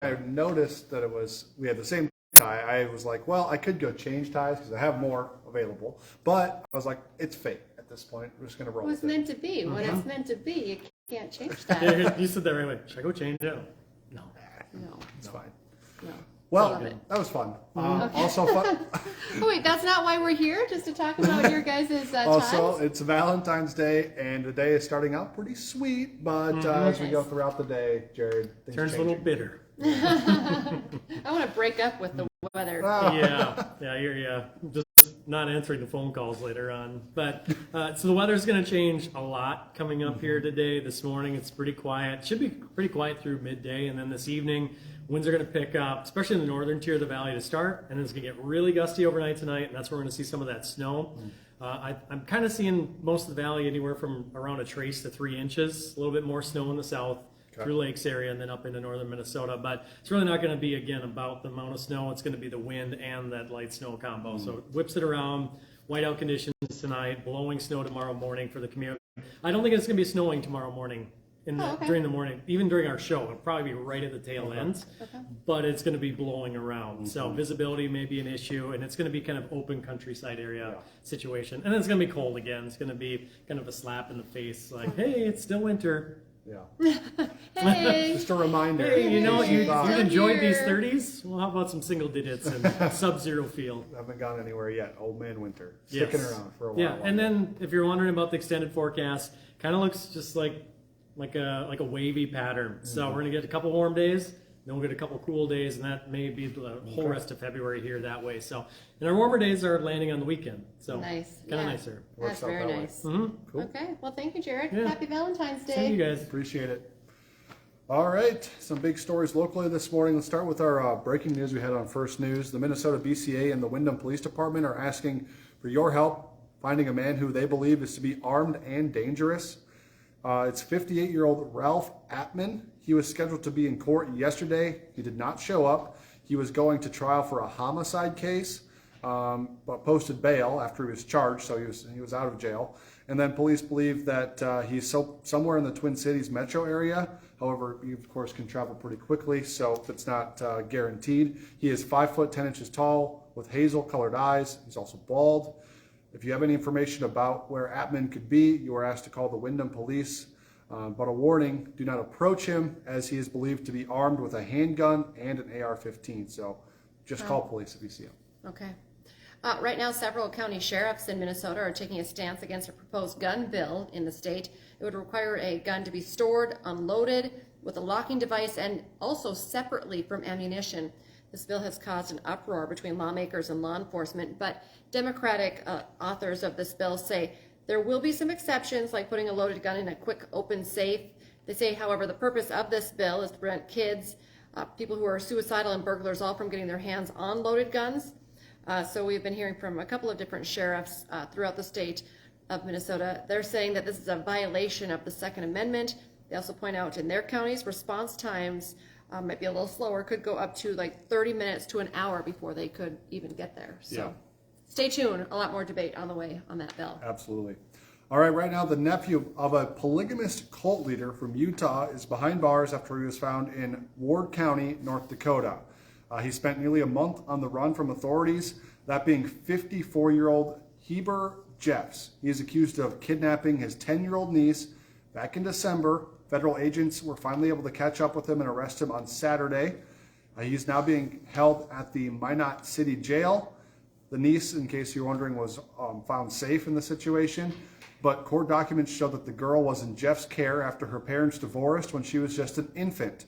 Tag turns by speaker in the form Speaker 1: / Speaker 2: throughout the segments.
Speaker 1: I noticed that we had the same tie, I was like, well, I could go change ties because I have more available. But I was like, it's fate at this point. We're just going to roll with it.
Speaker 2: It was meant to be. When it's meant to be, you can't change that.
Speaker 3: Yeah, you said that right away. Should I go change it? No.
Speaker 2: No.
Speaker 1: It's fine.
Speaker 2: No.
Speaker 1: Well, that was fun. Also fun.
Speaker 2: Oh, wait, that's not why we're here? Just to talk about your guys'
Speaker 1: Also,
Speaker 2: ties?
Speaker 1: it's Valentine's Day, and the day is starting out pretty sweet, but as we go throughout the day, Jared, things
Speaker 3: Turns
Speaker 1: change.
Speaker 3: a little bitter.
Speaker 2: I want to break up with the weather.
Speaker 3: You're just not answering the phone calls later on. But so the weather's going to change a lot coming up here today. This morning it's pretty quiet. Should be pretty quiet through midday, and then this evening winds are going to pick up, especially in the northern tier of the valley to start, and then it's going to get really gusty overnight tonight, and that's where we're going to see some of that snow. I'm kind of seeing most of the valley anywhere from around a trace to 3 inches, a little bit more snow in the south. Through Lakes area and then up into northern Minnesota, but it's really not going to be again about the amount of snow. It's going to be the wind and that light snow combo. So it whips it around. Whiteout conditions tonight, blowing snow tomorrow morning for the commute. I don't think it's going to be snowing tomorrow morning during the morning, even during our show. It'll probably be right at the tail ends, but it's going to be blowing around. So visibility may be an issue, and it's going to be kind of open countryside area situation. And then it's going to be cold again. It's going to be kind of a slap in the face, like, hey, it's still winter.
Speaker 1: Yeah.
Speaker 2: Hey.
Speaker 1: Just a reminder.
Speaker 3: Hey, you know, you've enjoyed
Speaker 2: here.
Speaker 3: these 30s? Well, how about some single digits and sub-zero feel?
Speaker 1: Haven't gone anywhere yet. Old man winter.
Speaker 3: Yes.
Speaker 1: Sticking around for a while.
Speaker 3: Yeah, and then if you're wondering about the extended forecast, kind of looks just like a wavy pattern. So we're going to get a couple warm days, then we'll get a couple cool days, and that may be the whole rest of February here that way. So, and our warmer days are landing on the weekend. So
Speaker 2: Nice.
Speaker 3: kind of nicer.
Speaker 2: That's very nice.
Speaker 1: Cool.
Speaker 2: Okay, well, thank you, Jared.
Speaker 3: Yeah.
Speaker 2: Happy Valentine's Day.
Speaker 3: See you guys.
Speaker 1: Appreciate it. All right, some big stories locally this morning. Let's start with our breaking news we had on First News. The Minnesota BCA and the Windham Police Department are asking for your help finding a man who they believe is to be armed and dangerous. It's 58-year-old Ralph Atman. He was scheduled to be in court yesterday. He did not show up. He was going to trial for a homicide case, but posted bail after he was charged, so he was out of jail. And then police believe that he's somewhere in the Twin Cities metro area. However, he of course can travel pretty quickly, so it's not guaranteed. He is 5 foot 10 inches tall with hazel-colored eyes. He's also bald. If you have any information about where Atman could be, you are asked to call the Windham Police. But a warning, do not approach him as he is believed to be armed with a handgun and an AR-15. So just call police if you see him.
Speaker 2: Okay. Right now, several county sheriffs in Minnesota are taking a stance against a proposed gun bill in the state. It would require a gun to be stored, unloaded, with a locking device, and also separately from ammunition. This bill has caused an uproar between lawmakers and law enforcement, but Democratic authors of this bill say there will be some exceptions, like putting a loaded gun in a quick open safe. They say, however, the purpose of this bill is to prevent kids, people who are suicidal, and burglars all from getting their hands on loaded guns. So we've been hearing from a couple of different sheriffs throughout the state of Minnesota. They're saying that this is a violation of the Second Amendment. They also point out in their counties, response times might be a little slower, could go up to like 30 minutes to an hour before they could even get there. So stay tuned, a lot more debate on the way on that bill.
Speaker 1: Absolutely. All right, right now the nephew of a polygamist cult leader from Utah is behind bars after he was found in Ward County, North Dakota. He spent nearly a month on the run from authorities, that being 54-year-old Heber Jeffs. He is accused of kidnapping his 10-year-old niece back in December. Federal agents were finally able to catch up with him and arrest him on Saturday. He's now being held at the Minot City Jail. The niece, in case you're wondering, was found safe in the situation, but court documents show that the girl was in Jeff's care after her parents divorced when she was just an infant.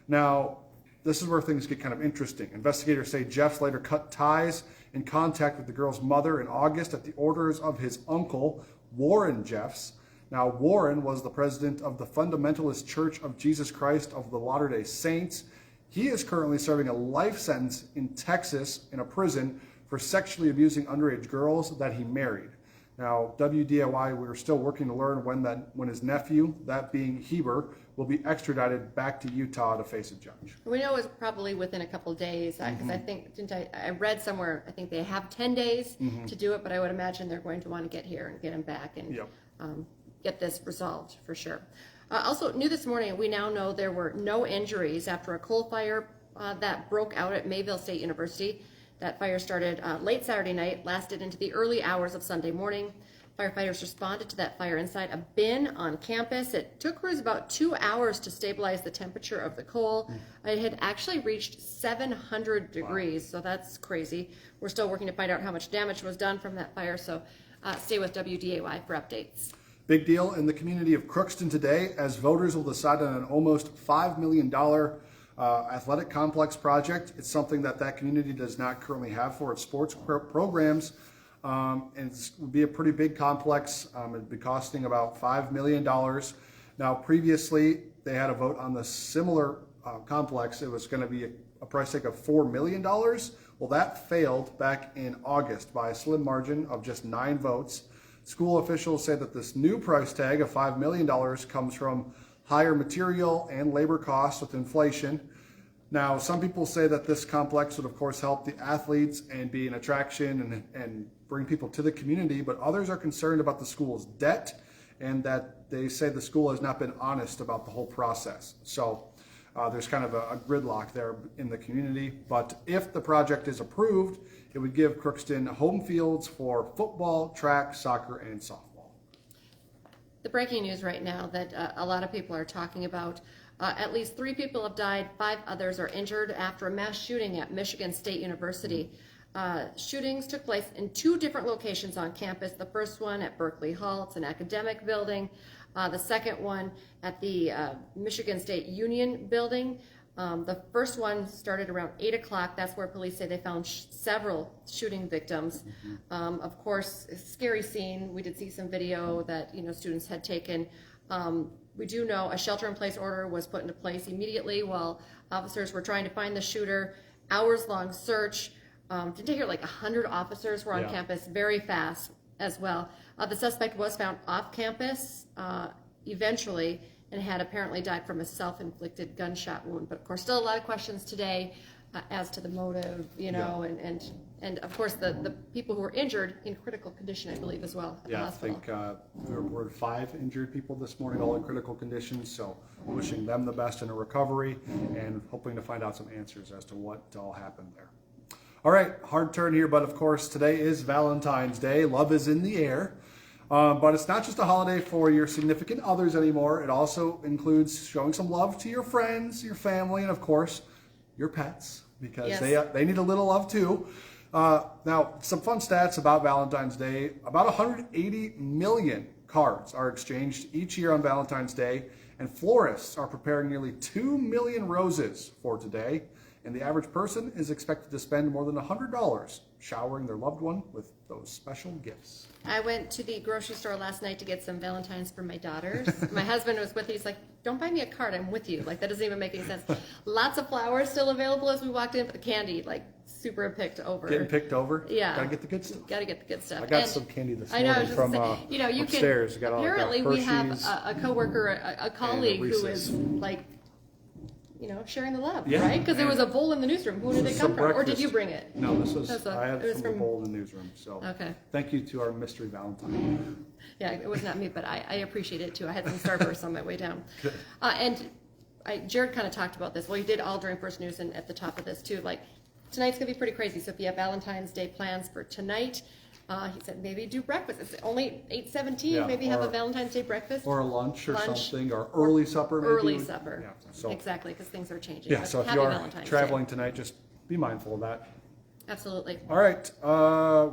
Speaker 1: Now, this is where things get kind of interesting. Investigators say Jeffs later cut ties in contact with the girl's mother in August at the orders of his uncle, Warren Jeffs. Now, Warren was the president of the Fundamentalist Church of Jesus Christ of the Latter-day Saints. He is currently serving a life sentence in Texas in a prison for sexually abusing underage girls that he married. Now, WDAY, we're still working to learn when his nephew, that being Heber, will be extradited back to Utah to face a judge.
Speaker 2: We know it's probably within a couple of days, because I think, I read somewhere, I think they have 10 days to do it, but I would imagine they're going to want to get here and get him back and get this resolved for sure. Also, new this morning, we now know there were no injuries after a coal fire that broke out at Mayville State University. That fire started late Saturday night, lasted into the early hours of Sunday morning. Firefighters responded to that fire inside a bin on campus. It took crews about 2 hours to stabilize the temperature of the coal. It had actually reached 700 degrees, so that's crazy. We're still working to find out how much damage was done from that fire, so stay with WDAY for updates.
Speaker 1: Big deal in the community of Crookston today, as voters will decide on an almost $5 million athletic complex project. It's something that community does not currently have for its sports programs. And it would be a pretty big complex. It'd be costing about $5 million. Now, previously, they had a vote on the similar complex. It was going to be a price tag of $4 million. Well, that failed back in August by a slim margin of just 9 votes. School officials say that this new price tag of $5 million comes from higher material and labor costs with inflation. Now, some people say that this complex would, of course, help the athletes and be an attraction and bring people to the community, but others are concerned about the school's debt and that they say the school has not been honest about the whole process. So there's kind of a gridlock there in the community. But if the project is approved, it would give Crookston home fields for football, track, soccer, and softball.
Speaker 2: The breaking news right now that a lot of people are talking about, at least 3 people have died, 5 others are injured after a mass shooting at Michigan State University. Shootings took place in 2 different locations on campus. The first one at Berkeley Hall, it's an academic building. The second one at the Michigan State Union building. The first one started around 8 o'clock. That's where police say they found several shooting victims. Of course, a scary scene. We did see some video that students had taken. We do know a shelter-in-place order was put into place immediately while officers were trying to find the shooter. Hours-long search. Didn't take here like 100 officers were on campus very fast as well. The suspect was found off campus eventually and had apparently died from a self-inflicted gunshot wound. But of course, still a lot of questions today as to the motive, and of course the people who were injured in critical condition, I believe, as well at the hospital.
Speaker 1: I think we reported 5 injured people this morning, all in critical condition. So wishing them the best in a recovery and hoping to find out some answers as to what all happened there. All right, hard turn here, but of course today is Valentine's Day. Love is in the air. But it's not just a holiday for your significant others anymore. It also includes showing some love to your friends, your family, and of course, your pets, because they need a little love too. Now, some fun stats about Valentine's Day. About 180 million cards are exchanged each year on Valentine's Day, and florists are preparing nearly 2 million roses for today. And the average person is expected to spend more than $100 showering their loved one with those special gifts.
Speaker 2: I went to the grocery store last night to get some Valentines for my daughters. My husband was with me. He's like, don't buy me a card, I'm with you. Like, that doesn't even make any sense. Lots of flowers still available as we walked in, but the candy, like, super picked over.
Speaker 1: Getting picked over?
Speaker 2: Yeah.
Speaker 1: Gotta get the good stuff.
Speaker 2: Gotta get the good stuff.
Speaker 1: I got some candy this morning from
Speaker 2: upstairs.
Speaker 1: Got
Speaker 2: apparently we have a coworker, a colleague who is like, sharing the love, right? Because there was a bowl in the newsroom. Who did it come from? Or did you bring it?
Speaker 1: No, this was, I had it from a bowl in the newsroom. So
Speaker 2: okay.
Speaker 1: Thank you to our mystery Valentine.
Speaker 2: Yeah, it was not me, but I appreciate it too. I had some Starburst on my way down. And Jared kind of talked about this. Well, he did all during First News and at the top of this too. Like, tonight's going to be pretty crazy. So if you have Valentine's Day plans for tonight, he said maybe do breakfast. It's only 8:17. Maybe have a Valentine's Day breakfast.
Speaker 1: Or a lunch or something, or early supper.
Speaker 2: Early supper.
Speaker 1: Yeah, so.
Speaker 2: Exactly, because things are changing.
Speaker 1: Yeah, so if you are traveling tonight, just be mindful of that.
Speaker 2: Absolutely.
Speaker 1: All right.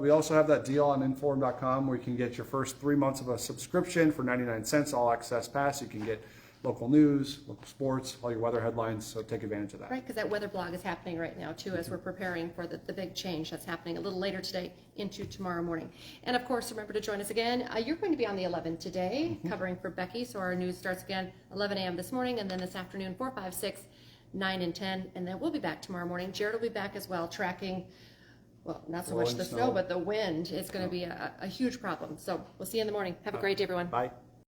Speaker 1: We also have that deal on InForum.com where you can get your first 3 months of a subscription for 99 cents, all access pass. You can get local news, local sports, all your weather headlines, so take advantage of that.
Speaker 2: Right, because that weather blog is happening right now too, as we're preparing for the big change that's happening a little later today into tomorrow morning. And of course, remember to join us again. You're going to be on the 11 today, covering for Becky, so our news starts again 11 a.m. this morning, and then this afternoon 4, 5, 6, 9, and 10, and then we'll be back tomorrow morning. Jared will be back as well, tracking, well, not so much the snow, but the wind is going to be a huge problem. So we'll see you in the morning. Have a great day, everyone.
Speaker 1: Bye.